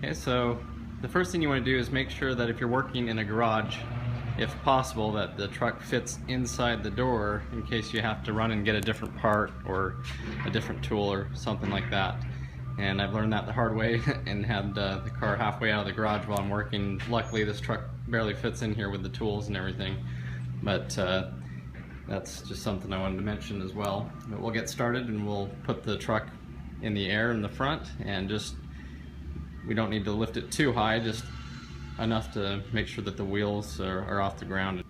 Okay, so the first thing you want to do is make sure that if you're working in a garage, if possible, that the truck fits inside the door in case you have to run and get a different part or a different tool or something like that. And I've learned that the hard way and had the car halfway out of the garage while I'm working. Luckily this truck barely fits in here with the tools and everything, but that's just something I wanted to mention as well. But we'll get started and we'll put the truck in the air in the front, and we don't need to lift it too high, just enough to make sure that the wheels are off the ground.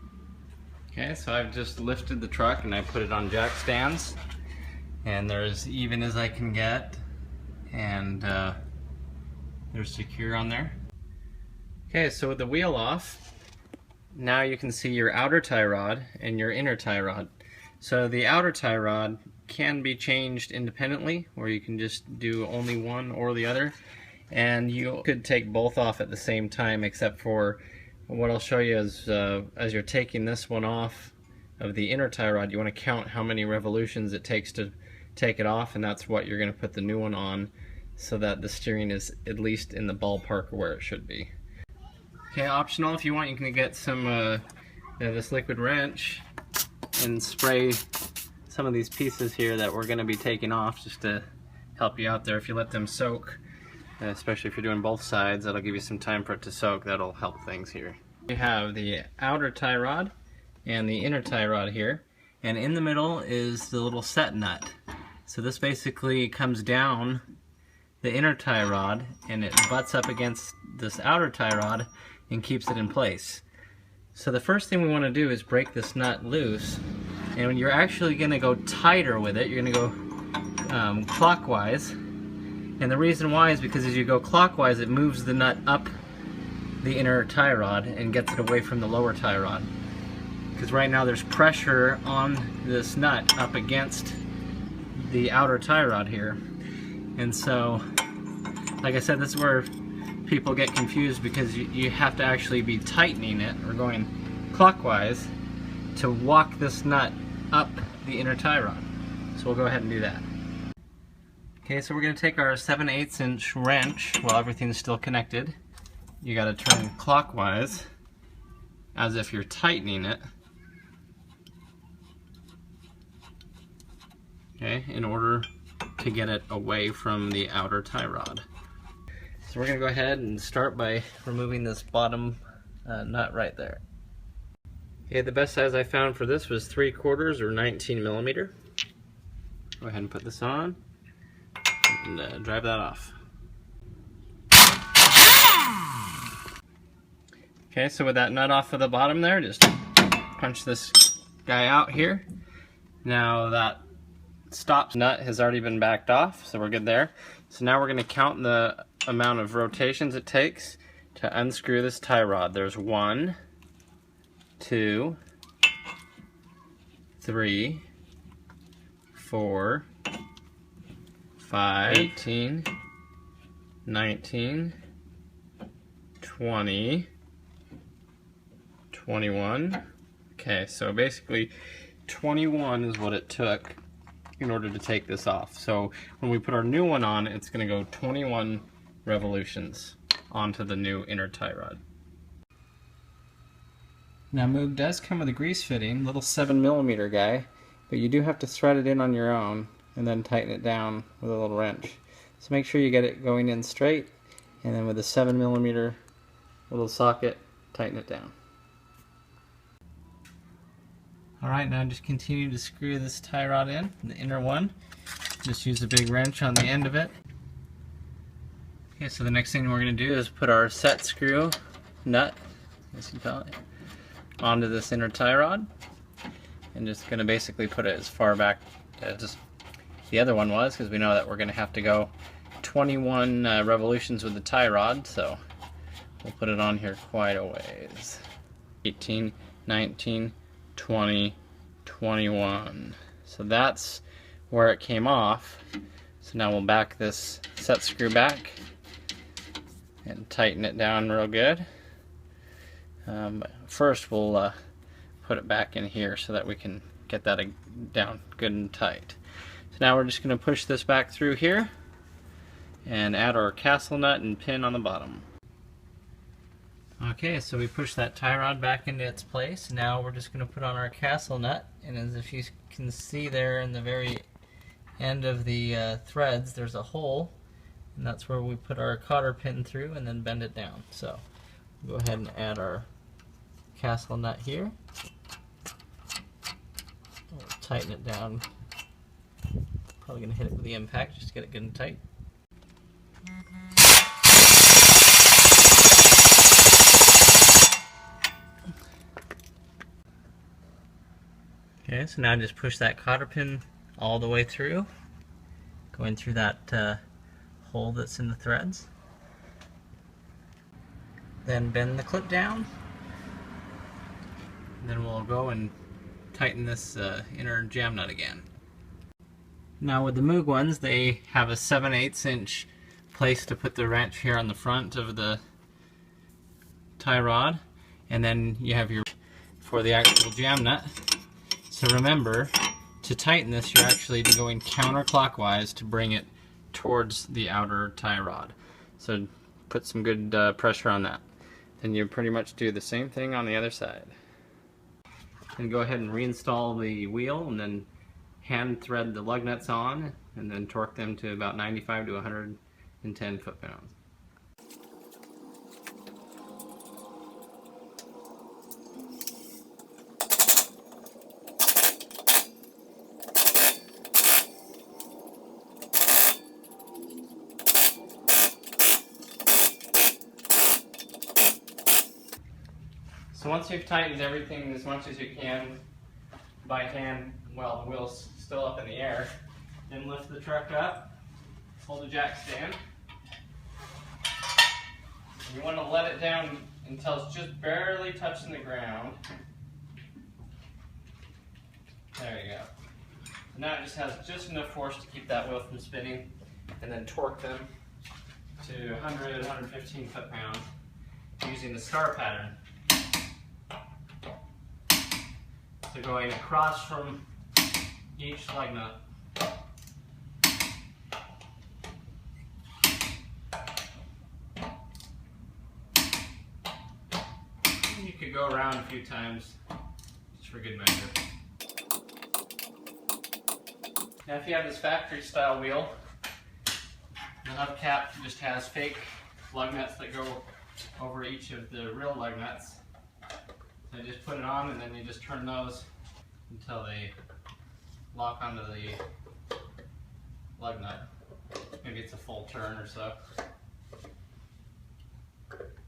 Okay, so I've just lifted the truck and I put it on jack stands, and they're as even as I can get, and they're secure on there. Okay, so with the wheel off, now you can see your outer tie rod and your inner tie rod. So the outer tie rod can be changed independently, or you can just do only one or the other. And you could take both off at the same time, except for what I'll show you is as you're taking this one off of the inner tie rod, you want to count how many revolutions it takes to take it off, and that's what you're going to put the new one on, so that the steering is at least in the ballpark where it should be. Okay, optional, if you want, you can get some this liquid wrench and spray some of these pieces here that we're going to be taking off, just to help you out there. If you let them soak, especially if you're doing both sides, that'll give you some time for it to soak. That'll help things here. You have the outer tie rod and the inner tie rod here, and in the middle is the little set nut. So this basically comes down the inner tie rod and it butts up against this outer tie rod and keeps it in place. So the first thing we want to do is break this nut loose, and when you're actually going to go tighter with it, you're going to go clockwise. And the reason why is because as you go clockwise, it moves the nut up the inner tie rod and gets it away from the lower tie rod. Because right now there's pressure on this nut up against the outer tie rod here. And so, like I said, this is where people get confused, because you have to actually be tightening it or going clockwise to walk this nut up the inner tie rod. So we'll go ahead and do that. Okay, so we're going to take our 7/8 inch wrench while everything's still connected. You got to turn clockwise as if you're tightening it. Okay, in order to get it away from the outer tie rod. So we're going to go ahead and start by removing this bottom nut right there. Okay, the best size I found for this was 3/4 or 19 millimeter. Go ahead and put this on and drive that off. Okay, so with that nut off of the bottom there, just punch this guy out here. Now that stop nut has already been backed off, so we're good there. So now we're going to count the amount of rotations it takes to unscrew this tie rod. There's 1, 2, 3, 4, 5, 18, 19, 20, 21. Okay, so basically 21 is what it took in order to take this off. So when we put our new one on, it's going to go 21 revolutions onto the new inner tie rod. Now MOOG does come with a grease fitting, little 7 millimeter guy, but you do have to thread it in on your own and then tighten it down with a little wrench. So make sure you get it going in straight, and then with a 7 millimeter little socket, tighten it down. Alright, now just continue to screw this tie rod in, the inner one. Just use a big wrench on the end of it. Okay, so the next thing we're going to do is put our set screw nut, as you call it, onto this inner tie rod. And just going to basically put it as far back as the other one was, because we know that we're going to have to go 21 revolutions with the tie rod, so we'll put it on here quite a ways. 18, 19, 20, 21. So that's where it came off. So now we'll back this set screw back and tighten it down real good. But first we'll put it back in here so that we can get that down good and tight. So now we're just going to push this back through here and add our castle nut and pin on the bottom. Okay, so we push that tie rod back into its place. Now we're just going to put on our castle nut, and as if you can see there in the very end of the threads, there's a hole, and that's where we put our cotter pin through and then bend it down. So we'll go ahead and add our castle nut here. We'll tighten it down. Probably going to hit it with the impact just to get it good and tight. Okay, so now just push that cotter pin all the way through, going through that hole that's in the threads. Then bend the clip down. And then we'll go and tighten this inner jam nut again. Now with the MOOG ones, they have a 7/8 inch place to put the wrench here on the front of the tie rod, and then you have your for the actual jam nut. So remember, to tighten this, you're actually going counterclockwise to bring it towards the outer tie rod. So put some good pressure on that. Then you pretty much do the same thing on the other side. And go ahead and reinstall the wheel, and then hand thread the lug nuts on, and then torque them to about 95 to 110 foot-pounds. So once you've tightened everything as much as you can by hand while the wheel's still up in the air, then lift the truck up, hold the jack stand. You want to let it down until it's just barely touching the ground. There you go. And now it just has just enough force to keep that wheel from spinning, and then torque them to 100, 115 foot-pounds using the star pattern. So going across from each lug nut. You could go around a few times just for good measure. Now if you have this factory style wheel, the hubcap just has fake lug nuts that go over each of the real lug nuts. So you just put it on, and then you just turn those until they lock onto the lug nut. Maybe it's a full turn or so.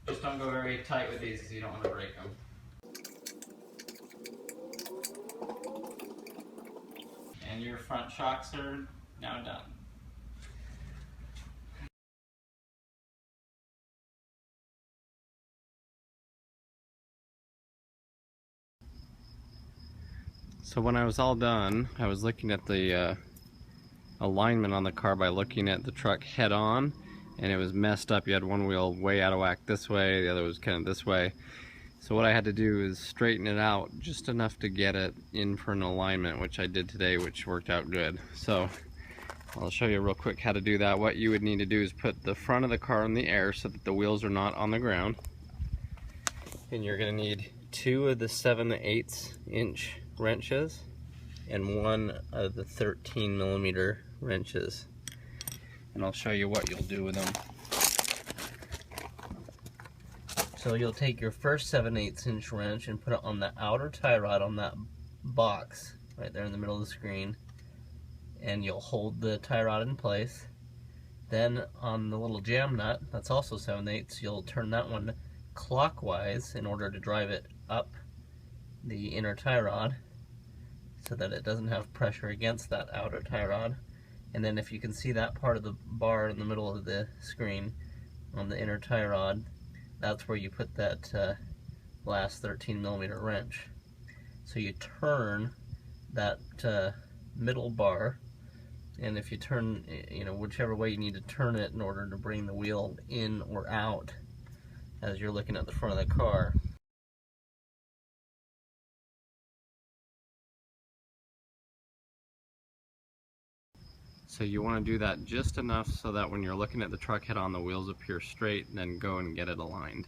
Just don't go very tight with these because you don't want to break them. And your front shocks are now done. So when I was all done, I was looking at the alignment on the car by looking at the truck head on, and it was messed up. You had one wheel way out of whack this way, the other was kind of this way. So what I had to do is straighten it out just enough to get it in for an alignment, which I did today, which worked out good. So I'll show you real quick how to do that. What you would need to do is put the front of the car in the air so that the wheels are not on the ground. And you're going to need 2 of the 7/8 inch wrenches and 1 of the 13mm wrenches, and I'll show you what you'll do with them. So you'll take your first 7/8 inch wrench and put it on the outer tie rod on that box right there in the middle of the screen, and you'll hold the tie rod in place. Then on the little jam nut, that's also 7/8, you'll turn that one clockwise in order to drive it up the inner tie rod so that it doesn't have pressure against that outer tie rod. And then if you can see that part of the bar in the middle of the screen on the inner tie rod, that's where you put that last 13mm wrench. So you turn that middle bar, and if you turn, whichever way you need to turn it in order to bring the wheel in or out as you're looking at the front of the car. So you want to do that just enough so that when you're looking at the truck head on, the wheels appear straight, and then go and get it aligned.